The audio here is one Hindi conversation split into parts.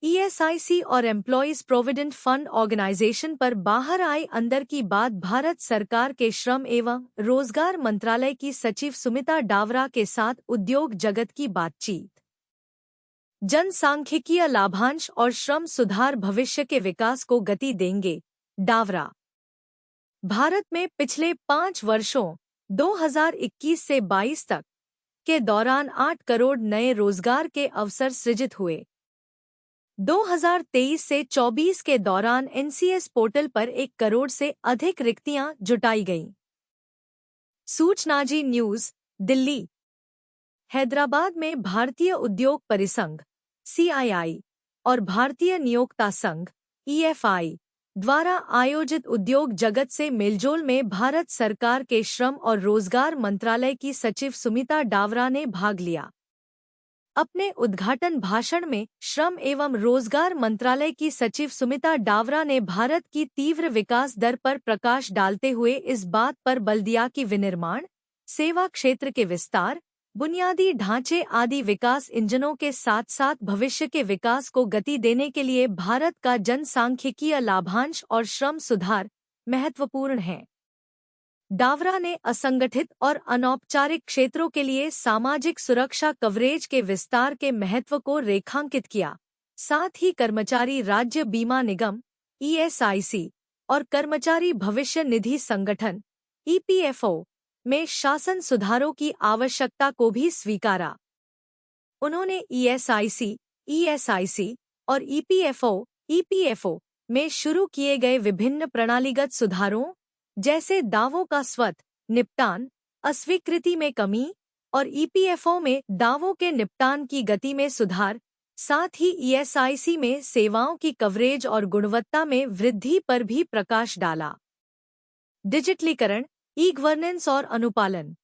ईएसआईसी और एम्प्लॉयज प्रोविडेंट फंड ऑर्गेनाइजेशन पर बाहर आई अंदर की बात। भारत सरकार के श्रम एवं रोजगार मंत्रालय की सचिव सुमिता डावरा के साथ उद्योग जगत की बातचीत। जनसांख्यिकीय लाभांश और श्रम सुधार भविष्य के विकास को गति देंगे, डावरा। भारत में पिछले 5 वर्षों 2021 से 22 तक के दौरान 8 करोड़ नए रोजगार के अवसर सृजित हुए। 2023 से 24 के दौरान एनसीएस पोर्टल पर 1 करोड़ से अधिक रिक्तियां जुटाई गईं। सूचनाजी न्यूज, दिल्ली। हैदराबाद में भारतीय उद्योग परिसंघ (सीआईआई) और भारतीय नियोक्ता संघ (ईएफआई) द्वारा आयोजित उद्योग जगत से मेलजोल में भारत सरकार के श्रम और रोजगार मंत्रालय की सचिव सुमिता डावरा ने भाग लिया। अपने उद्घाटन भाषण में श्रम एवं रोजगार मंत्रालय की सचिव सुमिता डावरा ने भारत की तीव्र विकास दर पर प्रकाश डालते हुए इस बात पर बल दिया कि विनिर्माण, सेवा क्षेत्र के विस्तार, बुनियादी ढांचे आदि विकास इंजनों के साथ साथ भविष्य के विकास को गति देने के लिए भारत का जनसांख्यिकीय लाभांश और श्रम सुधार महत्वपूर्ण है। डावरा ने असंगठित और अनौपचारिक क्षेत्रों के लिए सामाजिक सुरक्षा कवरेज के विस्तार के महत्व को रेखांकित किया। साथ ही कर्मचारी राज्य बीमा निगम (ईएसआईसी) और कर्मचारी भविष्य निधि संगठन (ईपीएफओ) में शासन सुधारों की आवश्यकता को भी स्वीकारा। उन्होंने ईएसआईसी और ईपीएफओ में शुरू किए गए विभिन्न प्रणालीगत सुधारों जैसे दावों का स्वतः निपटान, अस्वीकृति में कमी और ईपीएफओ में दावों के निपटान की गति में सुधार, साथ ही ईएसआईसी में सेवाओं की कवरेज और गुणवत्ता में वृद्धि पर भी प्रकाश डाला। डिजिटलीकरण, ई-गवर्नेंस और अनुपालन।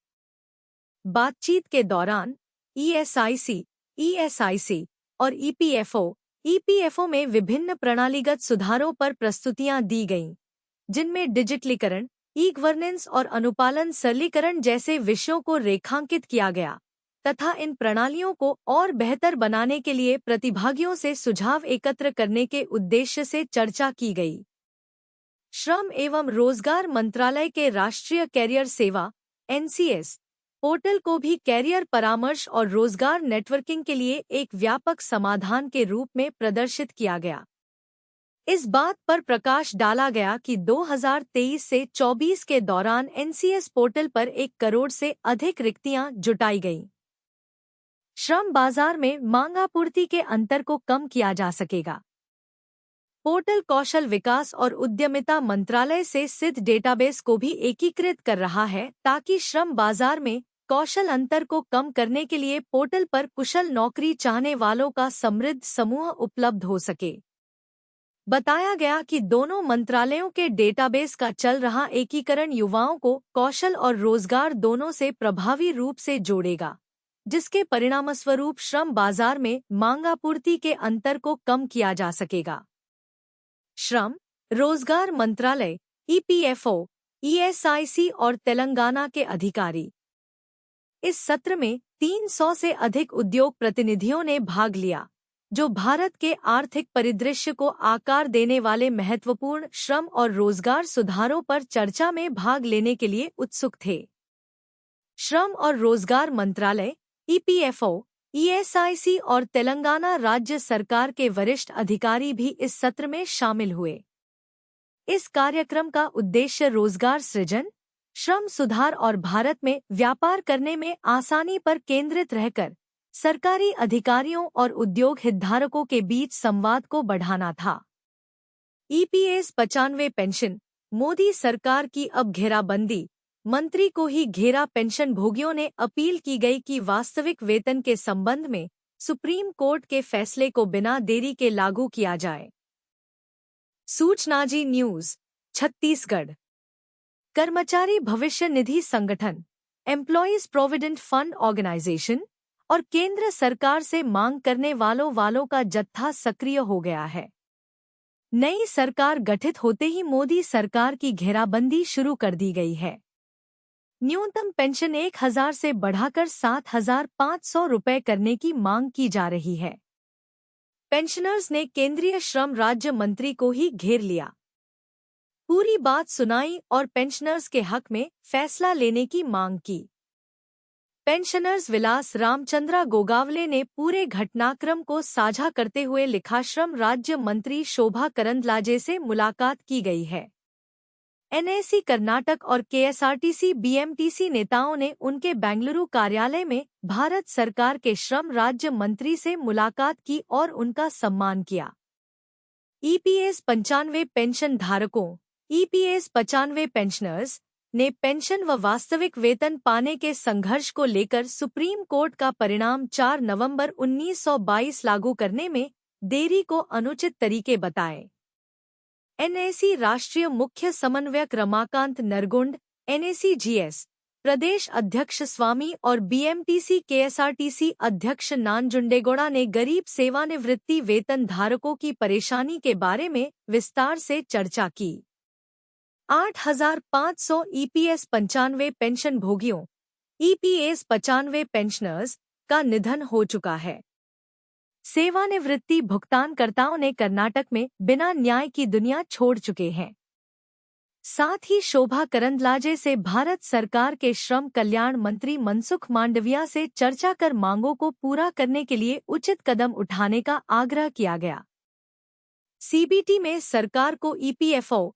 बातचीत के दौरान ईएसआईसी और ईपीएफओ में विभिन्न प्रणालीगत सुधारों पर प्रस्तुतियां दी गईं, जिनमें डिजिटलीकरण, ई-गवर्नेंस और अनुपालन सरलीकरण जैसे विषयों को रेखांकित किया गया तथा इन प्रणालियों को और बेहतर बनाने के लिए प्रतिभागियों से सुझाव एकत्र करने के उद्देश्य से चर्चा की गई। श्रम एवं रोजगार मंत्रालय के राष्ट्रीय कैरियर सेवा (एनसीएस) पोर्टल को भी कैरियर परामर्श और रोजगार नेटवर्किंग के लिए एक व्यापक समाधान के रूप में प्रदर्शित किया गया। इस बात पर प्रकाश डाला गया कि 2023 से 24 के दौरान एनसीएस पोर्टल पर 1 करोड़ से अधिक रिक्तियां जुटाई गईं। श्रम बाजार में मांग-आपूर्ति के अंतर को कम किया जा सकेगा। पोर्टल कौशल विकास और उद्यमिता मंत्रालय से सिद्ध डेटाबेस को भी एकीकृत कर रहा है ताकि श्रम बाजार में कौशल अंतर को कम करने के लिए पोर्टल पर कुशल नौकरी चाहने वालों का समृद्ध समूह उपलब्ध हो सके। बताया गया कि दोनों मंत्रालयों के डेटाबेस का चल रहा एकीकरण युवाओं को कौशल और रोजगार दोनों से प्रभावी रूप से जोड़ेगा, जिसके परिणामस्वरूप श्रम बाजार में मांग-आपूर्ति के अंतर को कम किया जा सकेगा। श्रम, रोजगार मंत्रालय, ईपीएफओ, ईएसआईसी और तेलंगाना के अधिकारी। इस सत्र में 300 से अधिक उद्योग प्रतिनिधियों ने भाग लिया, जो भारत के आर्थिक परिदृश्य को आकार देने वाले महत्वपूर्ण श्रम और रोजगार सुधारों पर चर्चा में भाग लेने के लिए उत्सुक थे। श्रम और रोजगार मंत्रालय, ईपीएफओ, ईएसआईसी और तेलंगाना राज्य सरकार के वरिष्ठ अधिकारी भी इस सत्र में शामिल हुए। इस कार्यक्रम का उद्देश्य रोजगार सृजन, श्रम सुधार और भारत में व्यापार करने में आसानी पर केंद्रित रहकर सरकारी अधिकारियों और उद्योग हितधारकों के बीच संवाद को बढ़ाना था। ईपीएस 95 पेंशन, मोदी सरकार की अब घेराबंदी। मंत्री को ही घेरा। पेंशन भोगियों ने अपील की गई कि वास्तविक वेतन के संबंध में सुप्रीम कोर्ट के फैसले को बिना देरी के लागू किया जाए। सूचनाजी न्यूज, छत्तीसगढ़। कर्मचारी भविष्य निधि संगठन, एम्प्लॉयज प्रोविडेंट फंड ऑर्गेनाइजेशन और केंद्र सरकार से मांग करने वालों का जत्था सक्रिय हो गया है। नई सरकार गठित होते ही मोदी सरकार की घेराबंदी शुरू कर दी गई है। न्यूनतम पेंशन 1,000 से बढ़ाकर 7,500 रुपये करने की मांग की जा रही है। पेंशनर्स ने केंद्रीय श्रम राज्य मंत्री को ही घेर लिया, पूरी बात सुनाई और पेंशनर्स के हक में फैसला लेने की मांग की। पेंशनर्स विलास रामचंद्रा गोगावले ने पूरे घटनाक्रम को साझा करते हुए लिखा, श्रम राज्य मंत्री शोभा करंदलाजे से मुलाकात की गई है। एनएसी कर्नाटक और केएसआरटीसी बीएमटीसी नेताओं ने उनके बेंगलुरु कार्यालय में भारत सरकार के श्रम राज्य मंत्री से मुलाकात की और उनका सम्मान किया। ईपीएस 95 पेंशन धारकों ईपीएस 95 पेंशनर्स ने पेंशन व वास्तविक वेतन पाने के संघर्ष को लेकर सुप्रीम कोर्ट का परिणाम 4 नवंबर 1922 लागू करने में देरी को अनुचित तरीके बताए। एनएसी राष्ट्रीय मुख्य समन्वयक रमाकांत नरगुंड, एनएसी-जीएस प्रदेश अध्यक्ष स्वामी और बीएमटीसी केएसआरटीसी अध्यक्ष नानजुंडेगौड़ा ने गरीब सेवानिवृत्ति वेतन धारकों की परेशानी के बारे में विस्तार से चर्चा की। 8,500 ईपीएस 95 पेंशन भोगियों ईपीएस 95 पेंशनर्स का निधन हो चुका है। सेवानिवृत्ति भुगतानकर्ताओं ने कर्नाटक में बिना न्याय की दुनिया छोड़ चुके हैं। साथ ही शोभा करंदलाजे से भारत सरकार के श्रम कल्याण मंत्री मनसुख मांडविया से चर्चा कर मांगों को पूरा करने के लिए उचित कदम उठाने का आग्रह किया गया। सीबीटी में सरकार को ईपीएफओ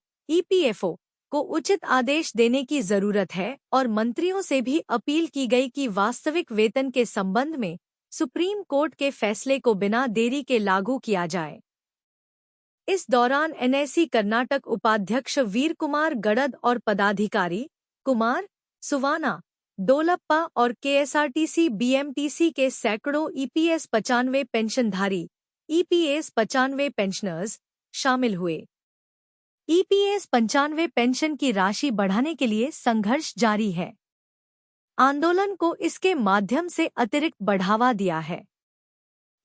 को उचित आदेश देने की जरूरत है और मंत्रियों से भी अपील की गई कि वास्तविक वेतन के संबंध में सुप्रीम कोर्ट के फैसले को बिना देरी के लागू किया जाए। इस दौरान एनएसी कर्नाटक उपाध्यक्ष वीर कुमार गड़द और पदाधिकारी कुमार सुवाना डोलप्पा और केएसआरटीसी बीएमटीसी के सैकड़ों ईपीएस 95 पेंशनधारी ईपीएस 95 पेंशनर्स शामिल हुए। ईपीएस 95 पेंशन की राशि बढ़ाने के लिए संघर्ष जारी है। आंदोलन को इसके माध्यम से अतिरिक्त बढ़ावा दिया है।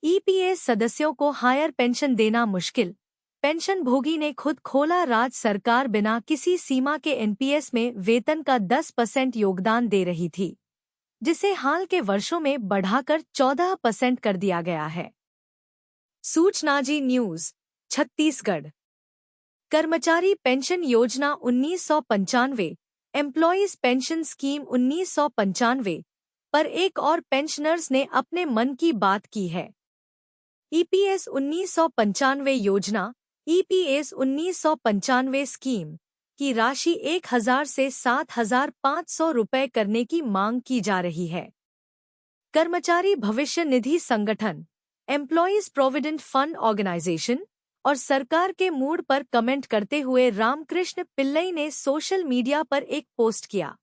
ईपीएस सदस्यों को हायर पेंशन देना मुश्किल, पेंशन भोगी ने खुद खोला राज। सरकार बिना किसी सीमा के एनपीएस में वेतन का 10% योगदान दे रही थी, जिसे हाल के वर्षों में बढ़ाकर 14% कर दिया गया है। सूचनाजी न्यूज छत्तीसगढ़। कर्मचारी पेंशन योजना 1995 एम्प्लॉयज पेंशन स्कीम 1995 पर एक और पेंशनर्स ने अपने मन की बात की है। ईपीएस 1995 योजना ईपीएस 1995 स्कीम की राशि 1,000 से 7,500 रुपये करने की मांग की जा रही है। कर्मचारी भविष्य निधि संगठन, एम्प्लॉयज प्रोविडेंट फंड ऑर्गेनाइजेशन और सरकार के मूड पर कमेंट करते हुए रामकृष्ण पिल्लई ने सोशल मीडिया पर एक पोस्ट किया।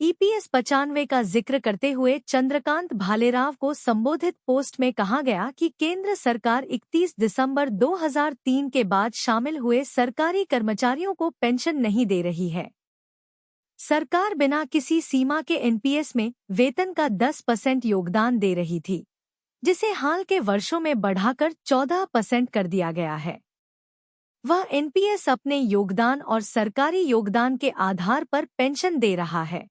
ईपीएस 95 का जिक्र करते हुए चंद्रकांत भालेराव को संबोधित पोस्ट में कहा गया कि केंद्र सरकार 31 दिसंबर 2003 के बाद शामिल हुए सरकारी कर्मचारियों को पेंशन नहीं दे रही है। सरकार बिना किसी सीमा के एनपीएस में वेतन का 10% योगदान दे रही थी, जिसे हाल के वर्षों में बढ़ाकर 14% कर दिया गया है। वह एनपीएस अपने योगदान और सरकारी योगदान के आधार पर पेंशन दे रहा है।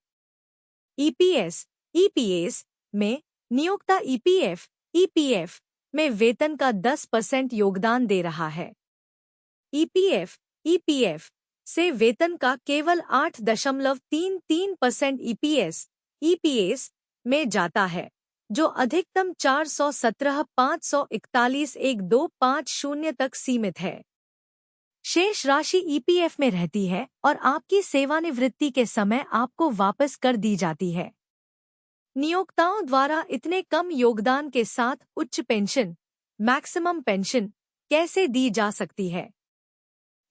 ईपीएस में नियोक्ता ईपीएफ में वेतन का 10% योगदान दे रहा है। ईपीएफ से वेतन का केवल 8.33% ईपीएस में जाता है, जो अधिकतम 417,541,1250 तक सीमित है। शेष राशि ईपीएफ में रहती है और आपकी सेवानिवृत्ति के समय आपको वापस कर दी जाती है। नियोक्ताओं द्वारा इतने कम योगदान के साथ उच्च पेंशन, मैक्सिमम पेंशन कैसे दी जा सकती है?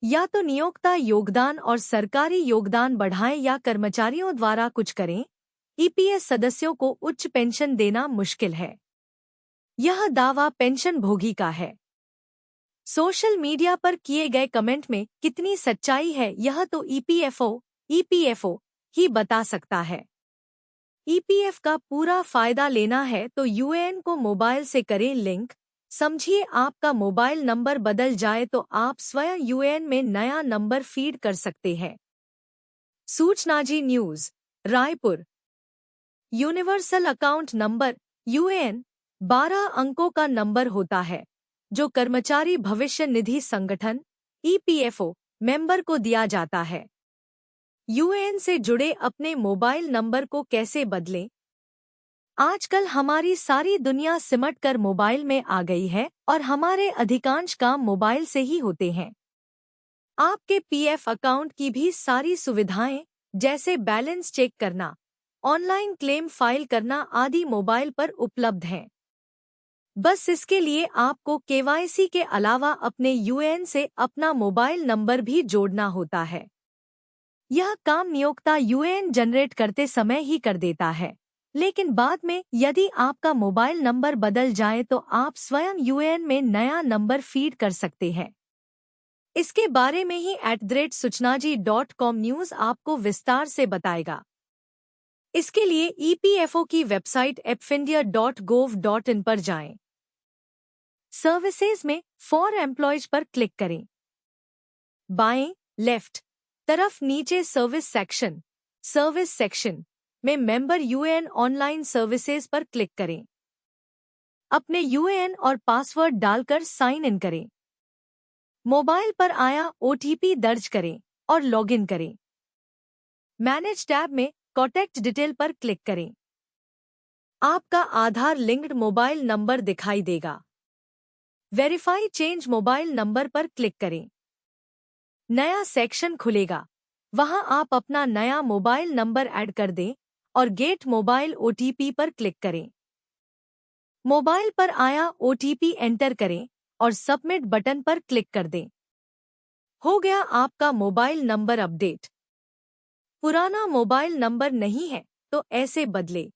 या तो नियोक्ता योगदान और सरकारी योगदान बढ़ाएं या कर्मचारियों द्वारा कुछ करें। ईपीएस सदस्यों को उच्च पेंशन देना मुश्किल है। यह दावा पेंशन भोगी का है। सोशल मीडिया पर किए गए कमेंट में कितनी सच्चाई है, यह तो ईपीएफओ ही बता सकता है। ईपीएफ का पूरा फायदा लेना है तो यूएएन को मोबाइल से करें लिंक। समझिए आपका मोबाइल नंबर बदल जाए तो आप स्वयं यूएएन में नया नंबर फीड कर सकते हैं। सूचनाजी news Raipur. Universal account number UAN 12 अंकों का नंबर होता है जो कर्मचारी भविष्य निधि संगठन ईपीएफओ मेंबर को दिया जाता है। यूएएन से जुड़े अपने मोबाइल नंबर को कैसे बदलें? आजकल हमारी सारी दुनिया सिमट कर मोबाइल में आ गई है और हमारे अधिकांश काम मोबाइल से ही होते हैं। आपके पीएफ अकाउंट की भी सारी सुविधाएं जैसे बैलेंस चेक करना, ऑनलाइन क्लेम फाइल करना आदि मोबाइल पर उपलब्ध हैं। बस इसके लिए आपको केवाईसी के अलावा अपने यूएएन से अपना मोबाइल नंबर भी जोड़ना होता है। यह काम नियोक्ता यूएएन जनरेट करते समय ही कर देता है, लेकिन बाद में यदि आपका मोबाइल नंबर बदल जाए तो आप स्वयं यूएएन में नया नंबर फीड कर सकते हैं। इसके बारे में ही @suchnaji.com न्यूज़ आपको विस्तार से बताएगा। इसके लिए ईपीएफओ की वेबसाइट epfindia.gov.in पर जाएं। सर्विसेज में फॉर एम्प्लॉयज पर क्लिक करें। बाएं लेफ्ट तरफ नीचे सर्विस सेक्शन में मेंबर यूएएन ऑनलाइन सर्विसेज पर क्लिक करें। अपने यूएएन और पासवर्ड डालकर साइन इन करें। मोबाइल पर आया ओटीपी दर्ज करें और लॉगिन करें। मैनेज टैब में कॉन्टैक्ट डिटेल पर क्लिक करें। आपका आधार लिंक्ड मोबाइल नंबर दिखाई देगा। वेरीफाई चेंज मोबाइल नंबर पर क्लिक करें। नया सेक्शन खुलेगा। वहां आप अपना नया मोबाइल नंबर ऐड कर दें और गेट मोबाइल ओटीपी पर क्लिक करें। मोबाइल पर आया ओटीपी एंटर करें और सबमिट बटन पर क्लिक कर दें। हो गया आपका मोबाइल नंबर अपडेट। पुराना मोबाइल नंबर नहीं है तो ऐसे बदले।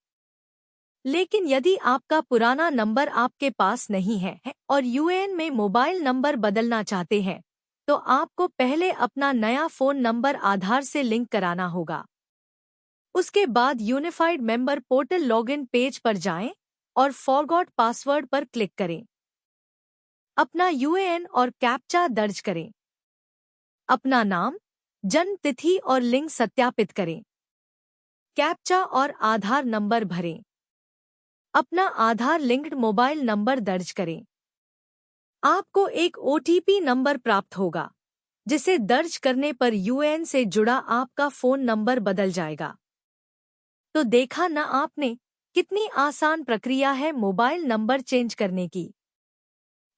लेकिन यदि आपका पुराना नंबर आपके पास नहीं है और यूएएन में मोबाइल नंबर बदलना चाहते हैं तो आपको पहले अपना नया फोन नंबर आधार से लिंक कराना होगा। उसके बाद unified member portal login page पर जाएं और फॉरगॉट पासवर्ड पर क्लिक करें। अपना यूएएन और कैप्चा दर्ज करें। अपना नाम, जन्म तिथि और लिंग सत्यापित करें। कैप्चा और आधार नंबर भरें। अपना आधार लिंक्ड मोबाइल नंबर दर्ज करें। आपको एक ओटीपी नंबर प्राप्त होगा, जिसे दर्ज करने पर यूएएन से जुड़ा आपका फोन नंबर बदल जाएगा। तो देखा ना आपने, कितनी आसान प्रक्रिया है मोबाइल नंबर चेंज करने की।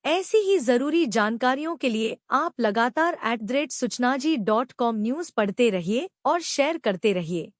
ऐसी ही जरूरी जानकारियों के लिए आप लगातार @suchnaji.com न्यूज़ पढ़ते रहिए और शेयर करते रहिए।